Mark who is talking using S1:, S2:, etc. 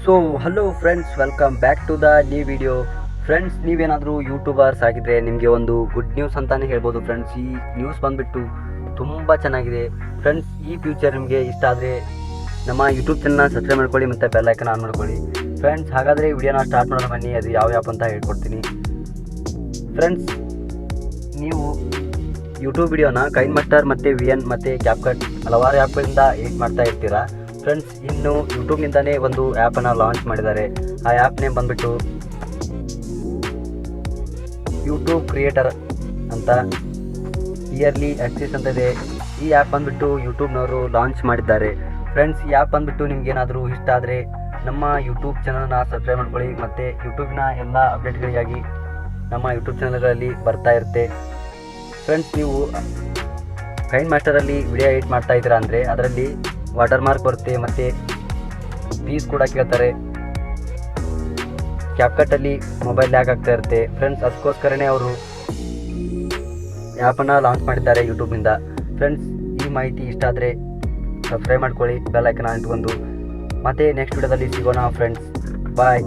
S1: So hello friends, welcome back to the new video. Friends, ನೀವೇನಾದರೂ YouTubers ಆಗಿದ್ರೆ ನಿಮಗೆ ಒಂದು ಗುಡ್ ನ್ಯೂಸ್ ಅಂತಲೇ ಹೇಳ್ಬೋದು. ಫ್ರೆಂಡ್ಸ್, ಈ ನ್ಯೂಸ್ ಬಂದುಬಿಟ್ಟು ತುಂಬ ಚೆನ್ನಾಗಿದೆ. ಫ್ರೆಂಡ್ಸ್, ಈ ಫ್ಯೂಚರ್ ನಿಮಗೆ ಇಷ್ಟ ಆದರೆ ನಮ್ಮ ಯೂಟ್ಯೂಬ್ ಚಾನಲ್ನ ಸಬ್ಸ್ಕ್ರೈಬ್ ಮಾಡ್ಕೊಳ್ಳಿ ಮತ್ತು ಬೆಲ್ ಐಕನ್ ಆನ್ ಮಾಡ್ಕೊಳ್ಳಿ. ಫ್ರೆಂಡ್ಸ್, ಹಾಗಾದರೆ ವಿಡಿಯೋನ ಸ್ಟಾರ್ಟ್ ಮಾಡೋಣ ಬನ್ನಿ. ಅದು ಯಾವ ಆ್ಯಪ್ ಅಂತ ಹೇಳ್ಕೊಡ್ತೀನಿ. ಫ್ರೆಂಡ್ಸ್, ನೀವು ಯೂಟ್ಯೂಬ್ ವಿಡಿಯೋನ ಕೈನ್ ಮಾಸ್ಟರ್ ಮತ್ತು VN ಮತ್ತು ಕ್ಯಾಪ್ಕಟ್ ಹಲವಾರು ಆ್ಯಪ್ಗಳಿಂದ ಎಡಿಟ್ ಮಾಡ್ತಾ ಇರ್ತೀರಾ. ಫ್ರೆಂಡ್ಸ್, ಇನ್ನು ಯೂಟ್ಯೂಬ್ನಿಂದಲೇ ಒಂದು ಆ್ಯಪನ್ನು ಲಾಂಚ್ ಮಾಡಿದ್ದಾರೆ. ಆ ಆ್ಯಪ್ ನೇಮ್ ಬಂದುಬಿಟ್ಟು ಯೂಟ್ಯೂಬ್ ಕ್ರಿಯೇಟರ್ ಅಂತ, ಇಯರ್ಲಿ ಆಕ್ಸೆಸ್ ಅಂತ ಇದೆ. ಈ ಆ್ಯಪ್ ಬಂದುಬಿಟ್ಟು ಯೂಟ್ಯೂಬ್ನವರು ಲಾಂಚ್ ಮಾಡಿದ್ದಾರೆ. ಫ್ರೆಂಡ್ಸ್, ಈ ಆ್ಯಪ್ ಬಂದುಬಿಟ್ಟು ನಿಮಗೇನಾದರೂ ಇಷ್ಟ ಆದರೆ ನಮ್ಮ ಯೂಟ್ಯೂಬ್ ಚಾನಲ್ನ ಸಬ್ಸ್ಕ್ರೈಬ್ ಮಾಡ್ಕೊಳ್ಳಿ ಮತ್ತು ಯೂಟ್ಯೂಬ್ನ ಎಲ್ಲ ಅಪ್ಡೇಟ್ಗಳಿಗಾಗಿ ನಮ್ಮ ಯೂಟ್ಯೂಬ್ ಚಾನಲ್ಗಳಲ್ಲಿ ಬರ್ತಾ ಇರುತ್ತೆ. ಫ್ರೆಂಡ್ಸ್, ನೀವು ಕೈನ್ ಮಾಸ್ಟರಲ್ಲಿ ವಿಡಿಯೋ ಎಡಿಟ್ ಮಾಡ್ತಾ ಇದ್ದೀರಾ ಅಂದರೆ ಅದರಲ್ಲಿ ವಾಟರ್ ಮಾರ್ಕ್ ಬರುತ್ತೆ ಮತ್ತು ಫೀಸ್ ಕೂಡ ಕೇಳ್ತಾರೆ. ಕ್ಯಾಪ್ಕಟ್ಟಲ್ಲಿ ಮೊಬೈಲ್ ಲ್ಯಾಗ್ ಆಗ್ತಾ ಇರುತ್ತೆ. ಫ್ರೆಂಡ್ಸ್, ಅದಕ್ಕೋಸ್ಕರನೇ ಅವರು ಆ್ಯಪನ್ನು ಲಾಂಚ್ ಮಾಡಿದ್ದಾರೆ ಯೂಟ್ಯೂಬ್ನಿಂದ. ಫ್ರೆಂಡ್ಸ್, ಈ ಮಾಹಿತಿ ಇಷ್ಟ ಆದರೆ ಸಬ್ಸ್ಕ್ರೈಬ್ ಮಾಡ್ಕೊಳ್ಳಿ, ಬೆಲ್ ಐಕನ್ ಇಟ್ಕೊಂಡು. ಮತ್ತೆ ನೆಕ್ಸ್ಟ್ ವಿಡಿಯೋದಲ್ಲಿ ಸಿಗೋಣ ಫ್ರೆಂಡ್ಸ್. ಬಾಯ್.